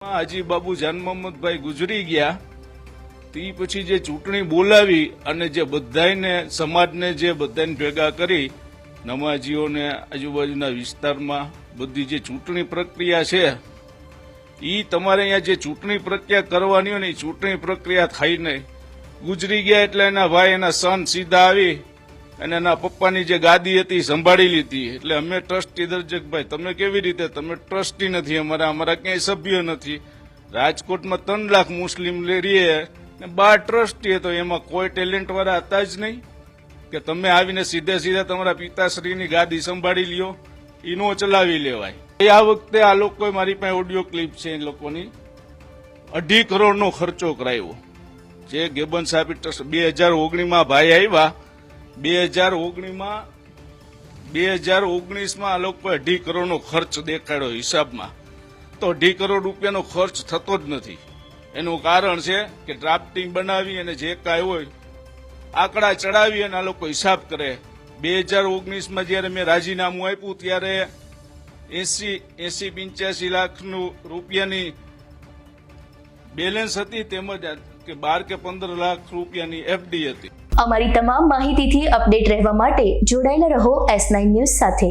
હાજી બાબુ જાન મોહમ્મદભાઈ ગુજરી ગયા તે પછી જે ચૂંટણી બોલાવી અને જે બધાને સમાજને જે બધાને ભેગા કરી નમાજીઓને આજુબાજુના વિસ્તારમાં બધી જે ચૂંટણી પ્રક્રિયા છે એ તમારે અહીંયા જે ચૂંટણી પ્રક્રિયા કરવાની હોય ને એ ચૂંટણી પ્રક્રિયા થઈ નહીં. ગુજરી ગયા એટલે એના ભાઈ એના સન સીધા આવી અને એના પપ્પાની જે ગાદી હતી સંભાળી લીધી. એટલે અમે ટ્રસ્ટી દર્જકભાઈ તમે કેવી રીતે, તમે ટ્રસ્ટી નથી, અમારા ક્યાંય સભ્ય નથી. રાજકોટમાં 3 લાખ મુસ્લિમ રહીએ ને 12 ટ્રસ્ટી, તો એમાં કોઈ ટેલેન્ટ વાળા હતા જ નહીં કે તમે આવીને સીધે તમારા પિતાશ્રીની ગાદી સંભાળી લ્યો. ઈનો ચલાવી લેવાય. આ વખતે આ લોકોએ મારી પાસે ઓડિયો ક્લિપ છે એ લોકોની 2.5 કરોડનો ખર્ચો કરાવ્યો. જે ગેબન સાહેબ 2019માં ભાઈ આવ્યા, 2019માં આ લોકોએ 2.5 કરોડનો ખર્ચ દેખાડ્યો હિસાબમાં. તો 2.5 કરોડ રૂપિયાનો ખર્ચ થતો જ નથી. એનું કારણ છે કે ડ્રાફ્ટિંગ બનાવી અને જે કાંઈ હોય આંકડા ચડાવી અને આ લોકો હિસાબ કરે. 2019માં જયારે મેં રાજીનામું આપ્યું ત્યારે 80-85 લાખ રૂપિયાની બેલેન્સ હતી, તેમજ કે 12 કે 15 લાખ રૂપિયાની એફડી હતી. અમારી તમામ માહિતીથી અપડેટ રહેવા માટે જોડાયેલા રહો S9 ન્યૂઝ સાથે.